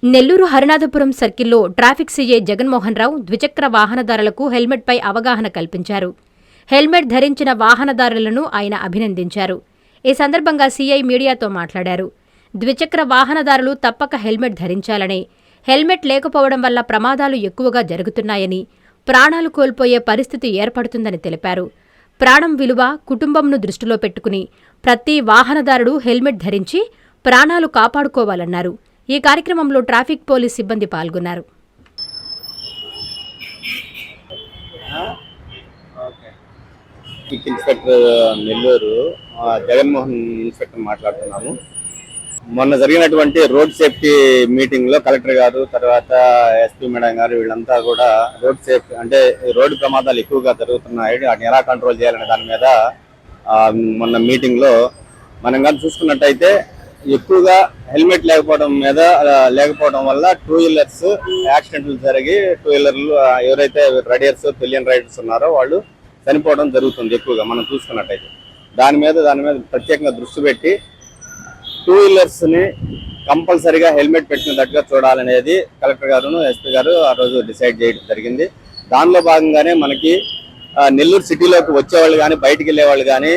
నెల్లూరు హరినాథపురం సర్కిల్లో traffic CI Jaganmohan Rao ద్విచక్ర వాహనదారులకు హెల్మెట్పై అవగాహన కల్పించారు. హెల్మెట్ ధరించిన వాహనదారులను ఆయన అభినందించారు. ఈ సందర్భంగా సీఐ మీడియాతో మాట్లాడారు. ద్విచక్ర వాహనదారులు తప్పక హెల్మెట్ ధరించాలని, హెల్మెట్ లేకపోవడం వల్ల ప్రమాదాలు ఎక్కువగా జరుగుతున్నాయని, ప్రాణాలు కోల్పోయే పరిస్థితి ఏర్పడుతుందని తెలిపారు. ప్రాణం విలువ, కుటుంబంను దృష్టిలో పెట్టుకుని ప్రతి వాహనదారుడు హెల్మెట్ ధరించి ప్రాణాలు కాపాడుకోవాలన్నారు. ఈ కార్యక్రమంలో ట్రాఫిక్ పోలీస్ సిబ్బంది పాల్గొన్నారు. ఇన్స్పెక్టర్ నెల్లూరు జగన్మోహన్ ఇన్స్పెక్టర్ మాట్లాడుతున్నాము. మొన్న జరిగినటువంటి రోడ్ సేఫ్టీ మీటింగ్ లో కలెక్టర్ గారు, తర్వాత ఎస్పీ మేడం గారు వీళ్ళంతా కూడా రోడ్ సేఫ్టీ అంటే రోడ్డు ప్రమాదాలు ఎక్కువగా జరుగుతున్నాయి, వాటిని ఎలా కంట్రోల్ చేయాలనే దాని మీద మొన్న మీటింగ్ లో మనం కానీ చూసుకున్నట్టయితే ఎక్కువగా హెల్మెట్ లేకపోవడం వల్ల టూ వీలర్స్ యాక్సిడెంట్లు జరిగి టూ వీలర్లు ఎవరైతే రైడర్స్ పిలియన్ రైడర్స్ ఉన్నారో వాళ్ళు చనిపోవడం జరుగుతుంది ఎక్కువగా మనం చూసుకున్నట్టయితే. దాని మీద ప్రత్యేకంగా దృష్టి పెట్టి టూ వీలర్స్ ని కంపల్సరీగా హెల్మెట్ పెట్టినట్టుగా చూడాలనేది కలెక్టర్ గారు, ఎస్పీ గారు ఆ రోజు డిసైడ్ చేయడం జరిగింది. దానిలో భాగంగానే మనకి నెల్లూరు సిటీలోకి వచ్చేవాళ్ళు కానీ బయటికి వెళ్ళే వాళ్ళు కానీ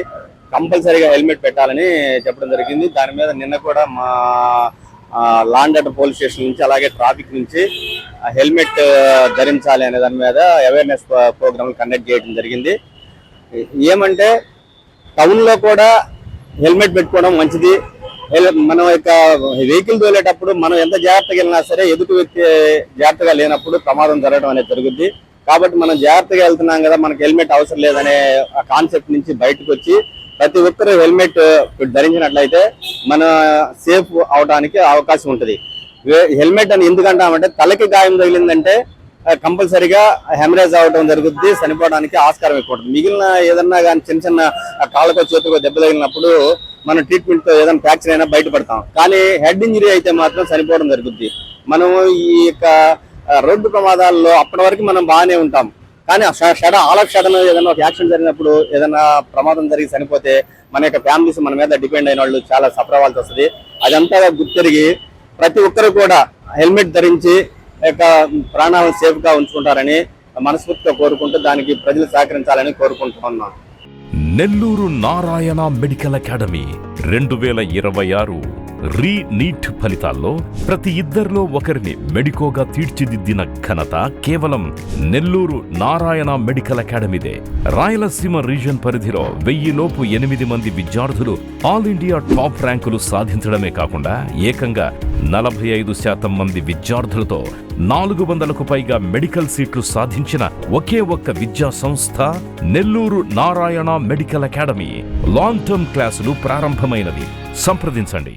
కంపల్సరీగా హెల్మెట్ పెట్టాలని చెప్పడం జరిగింది. దాని మీద నిన్న కూడా మా లాండ్ ఆర్డర్ పోలీస్ స్టేషన్ నుంచి అలాగే ట్రాఫిక్ నుంచి హెల్మెట్ ధరించాలి అనే దాని మీద అవేర్నెస్ ప్రోగ్రామ్ కండక్ట్ చేయడం జరిగింది. ఏమంటే టౌన్లో కూడా హెల్మెట్ పెట్టుకోవడం మంచిది. మనం యొక్క వెహికల్ తోలేటప్పుడు మనం ఎంత జాగ్రత్తగా వెళ్ళినా సరే ఎదుటి వ్యక్తి జాగ్రత్తగా లేనప్పుడు ప్రమాదం జరగడం అనేది జరుగుద్ది. కాబట్టి మనం జాగ్రత్తగా వెళ్తున్నాం కదా, మనకు హెల్మెట్ అవసరం లేదనే కాన్సెప్ట్ నుంచి బయటకు వచ్చి ప్రతి ఒక్కరు హెల్మెట్ ధరించినట్లయితే మన సేఫ్ అవడానికి అవకాశం ఉంటుంది. హెల్మెట్ అని ఎందుకంటామంటే తలకి గాయం తగిలిందంటే కంపల్సరీగా హెమరేజ్ అవడం జరుగుద్ది, చనిపోవడానికి ఆస్కారం ఎక్కువ ఉంటుంది. మిగిలిన ఏదన్నా కానీ చిన్న కాళ్ళకో చేతుకో దెబ్బ తగిలినప్పుడు మనం ట్రీట్మెంట్తో ఏదైనా ఫ్రాక్చర్ అయినా బయటపడతాం. కానీ హెడ్ ఇంజరీ అయితే మాత్రం చనిపోవడం జరుగుద్ది. మనం ఈ యొక్క రోడ్డు ప్రమాదాల్లో అప్పటి వరకు మనం బాగానే ఉంటాం, కానీ ఆల్ ఆఫ్ సడన్ ఏదైనా ఒక యాక్సిడెంట్ జరిగినప్పుడు ఏదైనా ప్రమాదం జరిగి చనిపోతే మన యొక్క ఫ్యామిలీస్ మన మీద డిపెండ్ అయిన వాళ్ళు చాలా సఫర్ అవ్వాల్సి వస్తుంది. అదంతా గుర్తిరిగి ప్రతి ఒక్కరు కూడా హెల్మెట్ ధరించి యొక్క ప్రాణాలను సేఫ్ గా ఉంచుకుంటారని మనస్ఫూర్తిగా కోరుకుంటూ దానికి ప్రజలు సహకరించాలని కోరుకుంటున్నాం. Nellore Narayana medical academy 2026 NEET ఫలితాల్లో ప్రతి ఇద్దరిలో ఒకరిని మెడికోగా తీర్చిదిద్దిన ఘనత కేవలం నెల్లూరు నారాయణ మెడికల్ అకాడమీదే. రాయలసీమ రీజన్ పరిధిలో 1000 లోపు 8 మంది విద్యార్థులు ఆల్ ఇండియా టాప్ ర్యాంకులు సాధించడమే కాకుండా ఏకంగా 45% మంది విద్యార్థులతో 400కు పైగా మెడికల్ సీట్లు సాధించిన ఒకే ఒక్క విద్యా సంస్థ Nellore Narayana medical academy. Long term క్లాసులు ప్రారంభమైనవి. సంప్రదించండి.